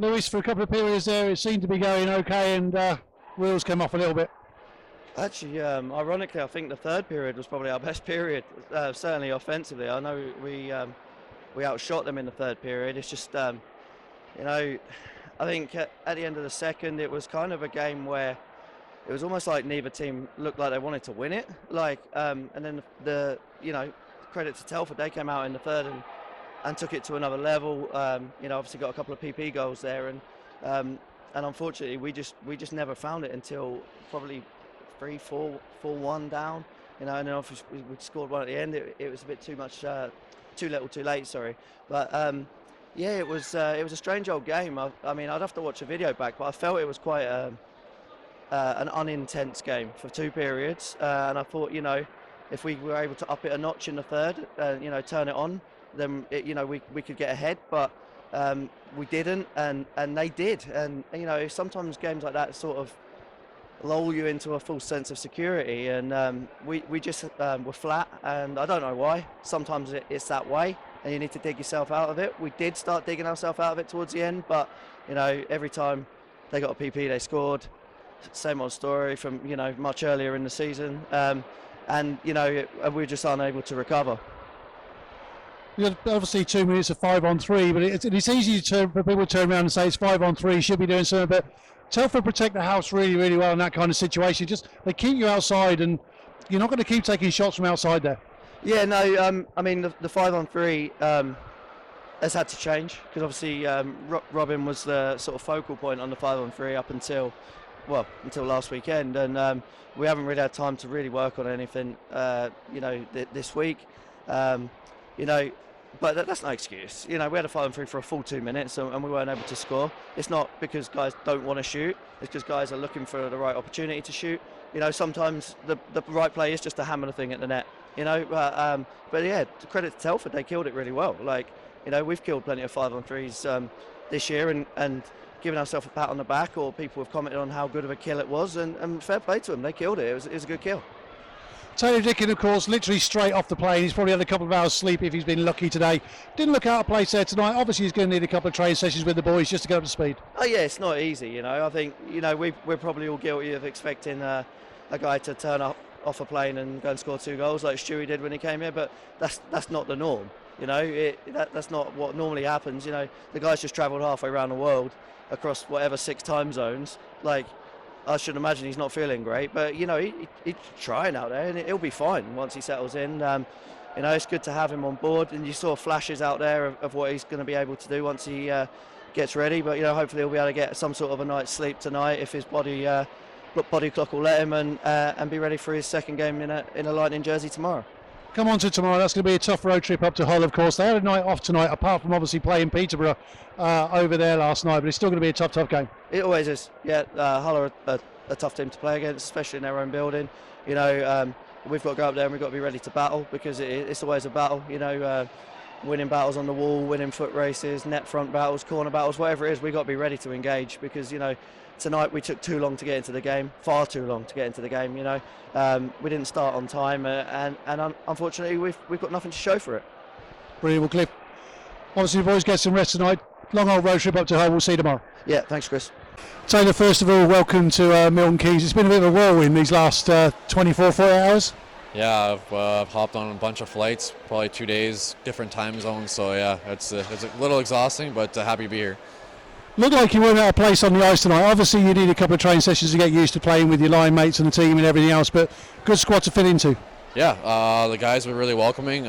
Lewis, for a couple of periods there, it seemed to be going okay, and wheels came off a little bit. Actually, ironically, I think the third period was probably our best period, certainly offensively. I know we outshot them in the third period. It's just, I think at the end of the second, it was kind of a game where it was almost like neither team looked like they wanted to win it. And then the credit to Telford, they came out in the third and took it to another level. Obviously got a couple of PP goals there, and unfortunately we just never found it until probably 3-4-1 down. And then obviously we scored one at the end. It was a bit too much, too little, too late. Sorry, but it was a strange old game. I mean, I'd have to watch a video back, but I felt it was quite an unintense game for two periods. And I thought, if we were able to up it a notch in the third, turn it on, then we could get ahead. But we didn't, and they did. And sometimes games like that sort of lull you into a false sense of security, and we just were flat, and I don't know why. Sometimes it's that way, and you need to dig yourself out of it. We did start digging ourselves out of it towards the end, but every time they got a PP, they scored. Same old story from much earlier in the season, and we're just unable to recover. You had obviously 2 minutes of 5-on-3, but it's easy for people to turn around and say it's 5-on-3, should be doing something, but Telford protect the house really, really well in that kind of situation. Just they keep you outside, and you're not going to keep taking shots from outside there. Yeah, no. I mean, the 5-on-3 has had to change, because obviously Robin was the sort of focal point on the 5-on-3 up until last weekend, and we haven't really had time to really work on anything. This week. But that's no excuse. We had a 5-on-3 for a full 2 minutes, and we weren't able to score. It's not because guys don't want to shoot. It's because guys are looking for the right opportunity to shoot. Sometimes the right play is just to hammer the thing at the net. But yeah, credit to Telford, they killed it really well. We've killed plenty of 5-on-3s this year, and given ourselves a pat on the back, or people have commented on how good of a kill it was, and fair play to them. They killed it. It was a good kill. Taylor Dickin, of course, literally straight off the plane. He's probably had a couple of hours sleep if he's been lucky today. Didn't look out of place there tonight. Obviously, he's going to need a couple of training sessions with the boys just to get up to speed. Oh yeah, it's not easy. I think we're probably all guilty of expecting a guy to turn up off a plane and go and score 2 goals like Stewie did when he came here. But that's not the norm. That's not what normally happens. The guy's just travelled halfway around the world across whatever 6 time zones. I should imagine he's not feeling great, but he's trying out there, and he'll be fine once he settles in. It's good to have him on board, and you saw flashes out there of what he's going to be able to do once he gets ready. But hopefully he'll be able to get some sort of a night's sleep tonight if his body clock will let him, and be ready for his second game in a Lightning jersey tomorrow. Come on to tomorrow. That's going to be a tough road trip up to Hull, of course. They had a night off tonight, apart from obviously playing Peterborough over there last night, but it's still going to be a tough game. It always is. Yeah, Hull are a tough team to play against, especially in their own building. We've got to go up there and we've got to be ready to battle, because it's always a battle. Winning battles on the wall, winning foot races, net front battles, corner battles, whatever it is, we've got to be ready to engage, because tonight we took too long to get into the game, far too long to get into the game. We didn't start on time, and unfortunately we've got nothing to show for it. Brilliant. Well, Cliff, obviously the boys get some rest tonight. Long old road trip up to Hull. We'll see you tomorrow. Yeah, thanks, Chris. Taylor, first of all, welcome to Milton Keynes. It's been a bit of a whirlwind these last 24 hours. Yeah, I've hopped on a bunch of flights, probably 2 days, different time zones. So yeah, it's a little exhausting, but happy to be here. Looked like you weren't out of place on the ice tonight. Obviously, you need a couple of training sessions to get used to playing with your line mates and the team and everything else, but good squad to fit into. Yeah, the guys were really welcoming.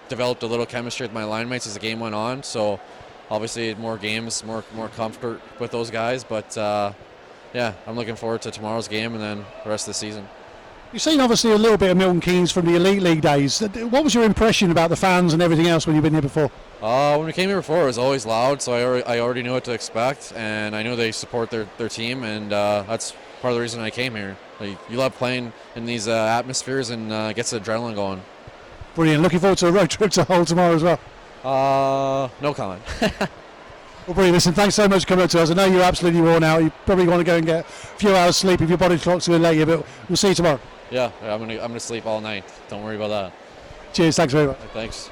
Developed a little chemistry with my line mates as the game went on. So obviously, more games, more comfort with those guys. But yeah, I'm looking forward to tomorrow's game and then the rest of the season. You've seen obviously a little bit of Milton Keynes from the Elite League days. What was your impression about the fans and everything else when you've been here before? When we came here before, it was always loud, so I already knew what to expect, and I knew they support their team, and that's part of the reason I came here. You love playing in these atmospheres, and gets the adrenaline going. Brilliant. Looking forward to a road trip to Hull tomorrow as well. No comment. Well, brilliant. Listen, thanks so much for coming up to us. I know you're absolutely worn out. You probably want to go and get a few hours sleep if your body clock's going to let you, but we'll see you tomorrow. Yeah, I'm gonna sleep all night. Don't worry about that. Cheers. Thanks very much. Thanks.